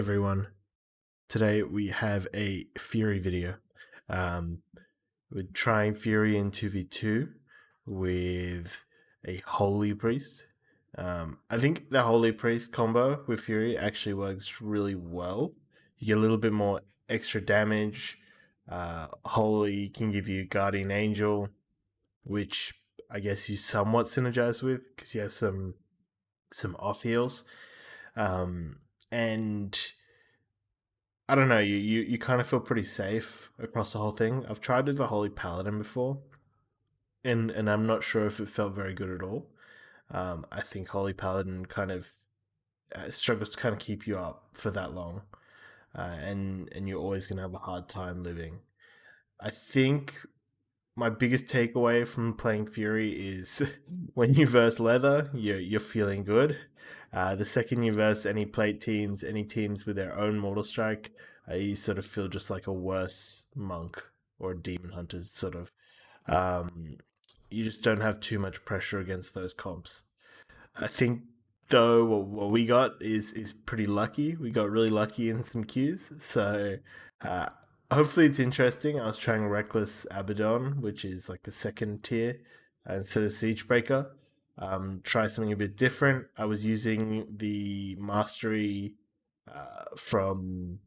Everyone. Today we have a Fury video. Um, we're trying Fury in 2v2 with a Holy Priest. I think the Holy Priest combo with Fury actually works really well. You get a little bit more extra damage. Holy can give you Guardian Angel, which I guess you somewhat synergize with because you have some off heals. And I don't know. You kind of feel pretty safe across the whole thing. I've tried with the Holy Paladin before, and I'm not sure if it felt very good at all. I think Holy Paladin kind of struggles to kind of keep you up for that long, and you're always gonna have a hard time living. I think my biggest takeaway from playing Fury is when you verse leather, you're feeling good. The second you verse any plate teams, any teams with their own mortal strike, you sort of feel just like a worse monk or a demon hunter. Sort of, um, you just don't have too much pressure against those comps. I think though what we got is pretty lucky. We got really lucky in some queues. So uh, hopefully it's interesting. I was trying Reckless Abaddon, which is like the second tier instead of Siege Breaker. Try something a bit different. I was using the mastery from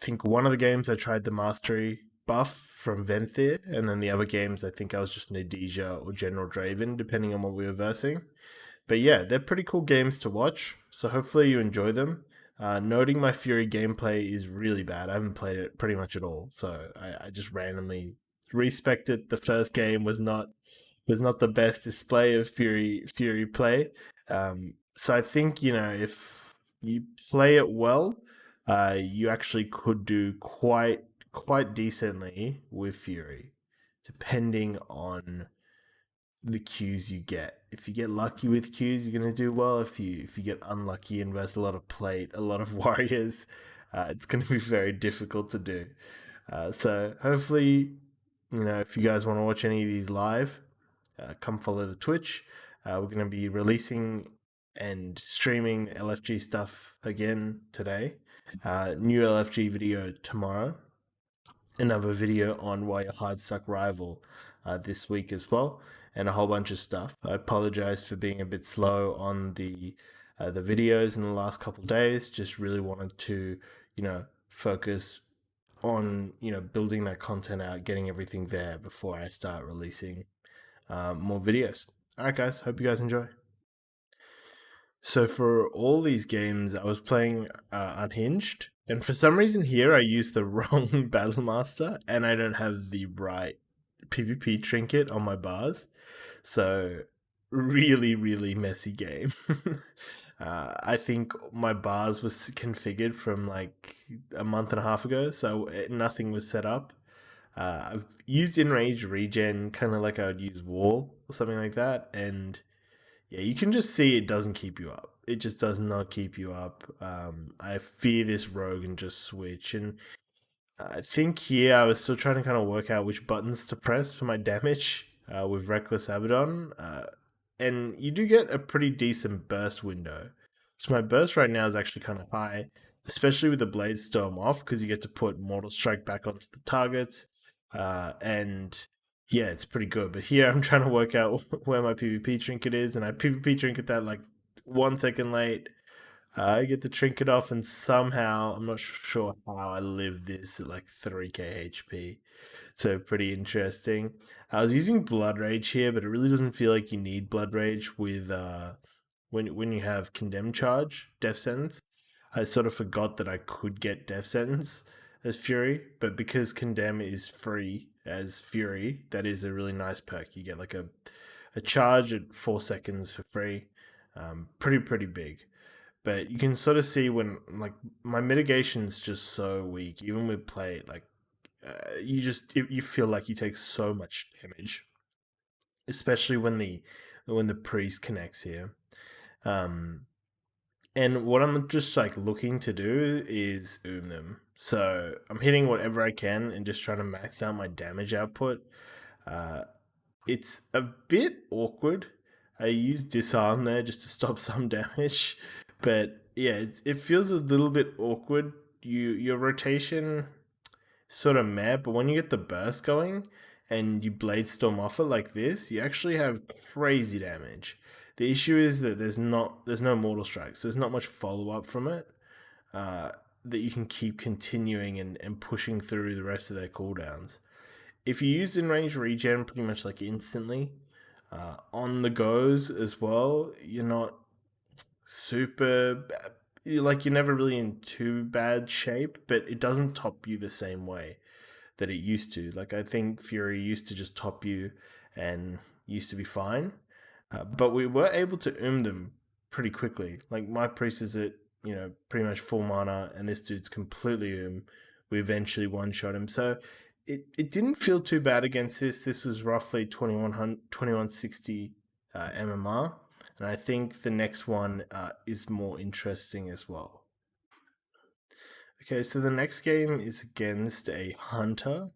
I think one of the games I tried the mastery buff from Venthir, and then the other games I think I was just Nadeja or General Draven, depending on what we were versing. But yeah, they're pretty cool games to watch, so hopefully you enjoy them. Noting my Fury gameplay is really bad. I haven't played it pretty much at all, so I just randomly respect it. The first game was not the best display of Fury play. So I think if you play it well, you actually could do quite decently with Fury, depending on the cues you get. If you get lucky with cues, you're gonna do well. If you get unlucky and versus a lot of plate, a lot of warriors, it's gonna be very difficult to do. So hopefully, if you guys want to watch any of these live, come follow the Twitch. We're gonna be releasing and streaming LFG stuff again today. New LFG video tomorrow. Another video on why your hard suck rival this week as well, and a whole bunch of stuff. I apologize for being a bit slow on the videos in the last couple of days. Just really wanted to, focus on building that content out, getting everything there before I start releasing more videos. All right, guys. Hope you guys enjoy. So for all these games, I was playing Unhinged, and for some reason here I used the wrong Battle Master, and I don't have the right PvP trinket on my bars. So really, really messy game. I think my bars was configured from like a month and a half ago, so nothing was set up. I've used Enrage Regen kind of like I would use Wall or something like that, and yeah, you can just see it doesn't keep you up. It just does not keep you up. I fear this rogue and just switch. And I think here I was still trying to kind of work out which buttons to press for my damage with Reckless Abaddon. And you do get a pretty decent burst window. So my burst right now is actually kind of high, especially with the Blade Storm off, because you get to put Mortal Strike back onto the targets. And yeah, it's pretty good. But here I'm trying to work out where my PvP trinket is, and I PvP trinket that like 1 second late. I get the trinket off, and somehow I'm not sure how I live this at like 3k HP. So pretty interesting. I was using Blood Rage here, but it really doesn't feel like you need Blood Rage with when you have Condemn Charge, Death Sentence. I sort of forgot that I could get Death Sentence as Fury, but because Condemn is free as Fury, that is a really nice perk. You get like a charge at 4 seconds for free. Pretty big. But you can sort of see when like my mitigation's just so weak, even with play, like you feel like you take so much damage, especially when the priest connects here. Um, and what I'm just like looking to do is them. So I'm hitting whatever I can and just trying to max out my damage output. Uh, it's a bit awkward. I use disarm there just to stop some damage, But yeah, it feels a little bit awkward. Your rotation sort of meh, but when you get the burst going and you blade storm off it like this, you actually have crazy damage. The issue is that there's no mortal strikes. There's not much follow up from it uh, that you can keep continuing and pushing through the rest of their cooldowns. If you use in range regen pretty much like instantly, on the goes as well, you're not super like you're never really in too bad shape, but it doesn't top you the same way that it used to. Like I think Fury used to just top you and used to be fine, but we were able to them pretty quickly. Like my priest is at pretty much full mana, and this dude's completely We eventually one shot him, so it didn't feel too bad against this. This was roughly 2160 MMR, and I think the next one is more interesting as well. Okay, so the next game is against a hunter,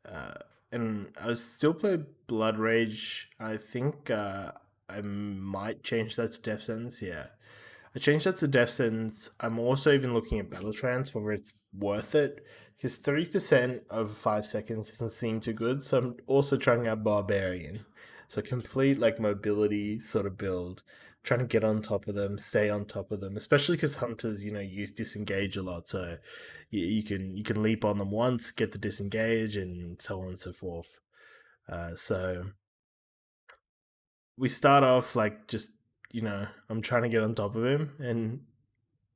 uh, and I still play Blood Rage. I think I might change that to Death Sentence. Yeah, I changed that to Death Sentence. I'm also even looking at Battle Trance, whether it's worth it, because 3% over 5 seconds doesn't seem too good. So I'm also trying out Barbarian. So complete like mobility sort of build, trying to get on top of them, stay on top of them, especially because hunters, use disengage a lot. So you can leap on them once, get the disengage, and so on and so forth. So we start off like just I'm trying to get on top of him, and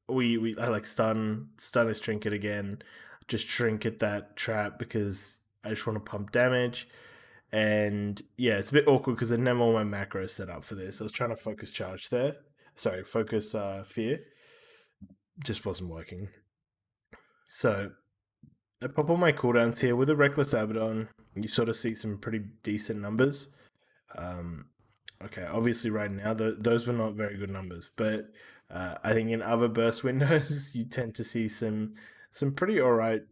we I like stun his trinket again, just trinket that trap because I just want to pump damage. And yeah, it's a bit awkward because I didn't have all my macros set up for this. I was trying to focus charge there. Sorry, focus fear. Just wasn't working. So I pop all my cooldowns here with a Reckless Abaddon. You sort of see some pretty decent numbers. Um, okay, obviously right now those were not very good numbers, but I think in other burst windows you tend to see some pretty alright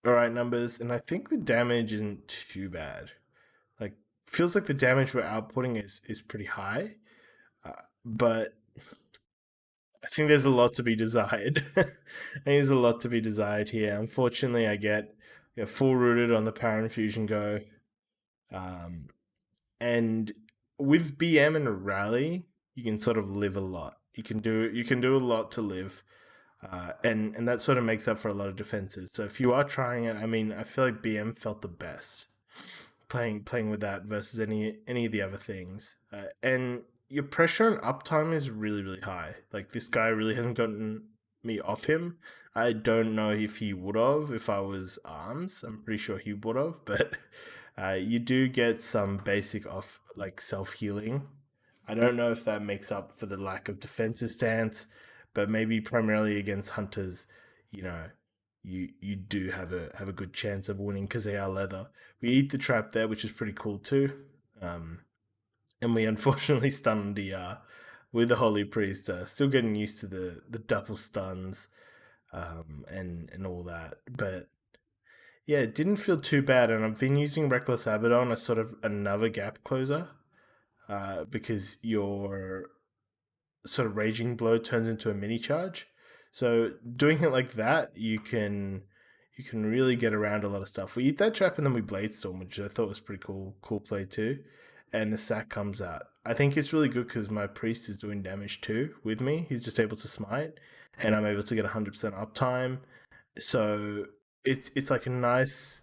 numbers, and I think the damage isn't too bad. Like feels like the damage we're outputting is pretty high, but I think there's a lot to be desired. I think there's a lot to be desired here. Unfortunately, I get full rooted on the Power Infusion go. Um, and with BM and Rally, you can sort of live a lot. You can do a lot to live, and that sort of makes up for a lot of defensive. So if you are trying it, I mean, I feel like BM felt the best playing with that versus any of the other things. And your pressure and uptime is really high. Like this guy really hasn't gotten me off him. I don't know if he would have if I was arms. I'm pretty sure he would have, but you do get some basic off like self healing. I don't know if that makes up for the lack of defensive stance, but maybe primarily against hunters, you know, you do have a good chance of winning because they are leather. We eat the trap there, which is pretty cool too. Um, and we unfortunately stunned the with the Holy Priest. Still getting used to the double stuns and all that, but yeah, it didn't feel too bad. And I've been using Reckless Abaddon as sort of another gap closer because your sort of Raging Blow turns into a mini charge. So doing it like that, you can really get around a lot of stuff. We eat that trap and then we Blade Storm, which I thought was pretty cool play too. And the sack comes out. I think it's really good because my priest is doing damage too with me. He's just able to smite, and I'm able to get 100% uptime. So it's like a nice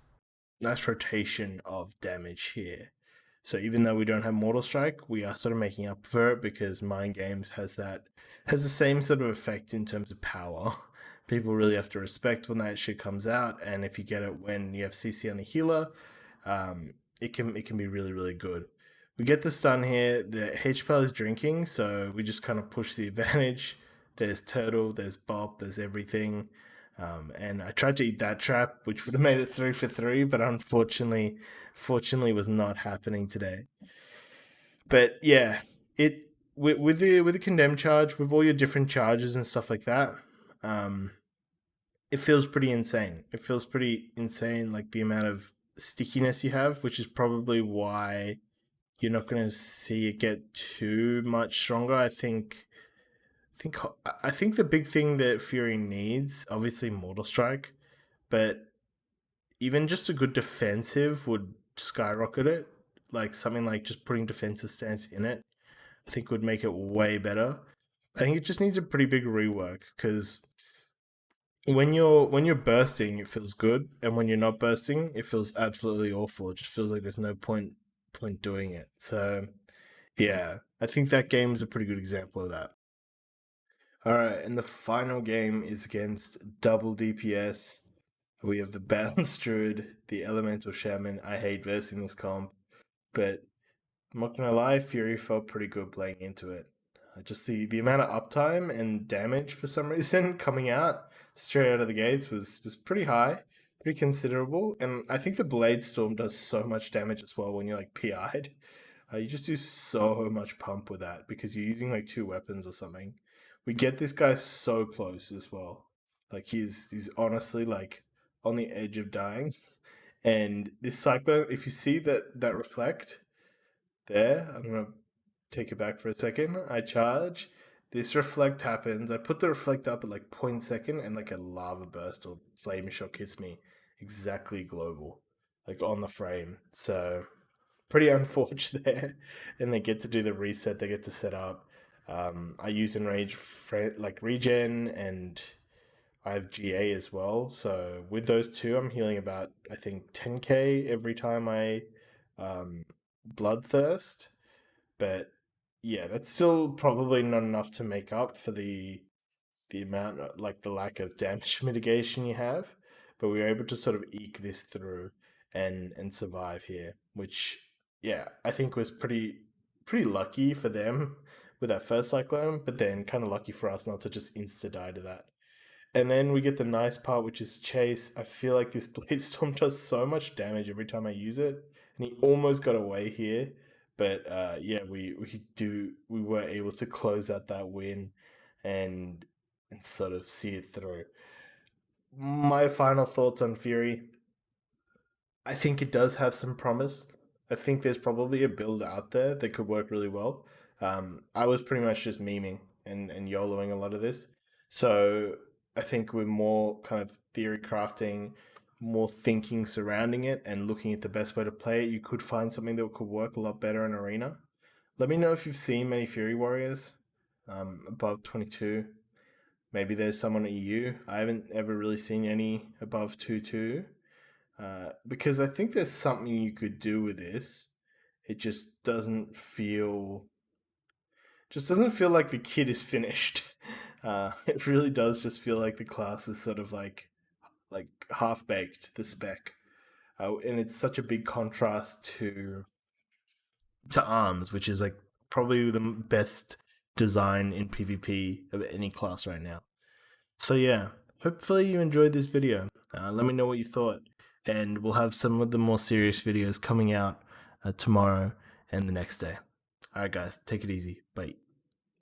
rotation of damage here. So even though we don't have Mortal Strike, we are sort of making up for it because Mind Games has the same sort of effect in terms of power. People really have to respect when that shit comes out, and if you get it when you have CC on the healer, it can be really good. We get the stun here. The HPL is drinking, so we just kind of push the advantage. There's Turtle, there's Bop, there's everything. And I tried to eat that trap, which would have made it 3 for 3, but fortunately was not happening today. But yeah, it with the condemned charge, with all your different charges and stuff like that, um, it feels pretty insane. It feels pretty insane, like the amount of stickiness you have, which is probably why you're not going to see it get too much stronger. I think I think the big thing that Fury needs, obviously Mortal Strike, but even just a good defensive would skyrocket it. Like something like just putting defensive stance in it, I think would make it way better. I think it just needs a pretty big rework because when you're bursting, it feels good, and when you're not bursting, it feels absolutely awful. It just feels like there's no point doing it. So yeah, I think that game is a pretty good example of that. All right, and the final game is against double DPS. We have the Balanced Druid, the Elemental Shaman. I hate versing this comp, but I'm not gonna lie, Fury felt pretty good playing into it. Just the amount of uptime and damage for some reason coming out straight out of the gates was pretty high, pretty considerable. And I think the Blade Storm does so much damage as well when you're like PI'd. You just do so much pump with that because you're using like two weapons or something. We get this guy so close as well. Like he's honestly like on the edge of dying. And this cyclone, if you see that reflect there, I'm gonna take it back for a second. I charge. This reflect happens. I put the reflect up at like 0.2 and like a lava burst or flame shock hits me exactly global, like on the frame. So pretty unfortunate there. And they get to do the reset. They get to set up. I use enrage like regen, and I have GA as well. So with those two, I'm healing about I think 10k every time I um, bloodthirst. But yeah, that's still probably not enough to make up for the amount, like the lack of damage mitigation you have. But we were able to sort of eke this through and survive here, which yeah, I think was pretty lucky for them with that first cyclone, but then kind of lucky for us not to just insta die to that. And then we get the nice part, which is chase. I feel like this Blade Storm does so much damage every time I use it, and he almost got away here. But yeah, we were able to close out that win, and sort of see it through. My final thoughts on Fury. I think it does have some promise. I think there's probably a build out there that could work really well. I was pretty much just memeing and YOLOing a lot of this. So I think with more kind of theory crafting, more thinking surrounding it, and looking at the best way to play it, you could find something that could work a lot better in Arena. Let me know if you've seen many Fury Warriors above 22. Maybe there's someone at EU. I haven't ever really seen any above 2-2. Because I think there's something you could do with this. It just doesn't feel like the kid is finished. It really does just feel like the class is sort of like half baked, the spec, and it's such a big contrast to arms, which is like probably the best design in PvP of any class right now. So yeah, hopefully you enjoyed this video. Let me know what you thought, and we'll have some of the more serious videos coming out tomorrow and the next day. All right, guys, take it easy. Bye.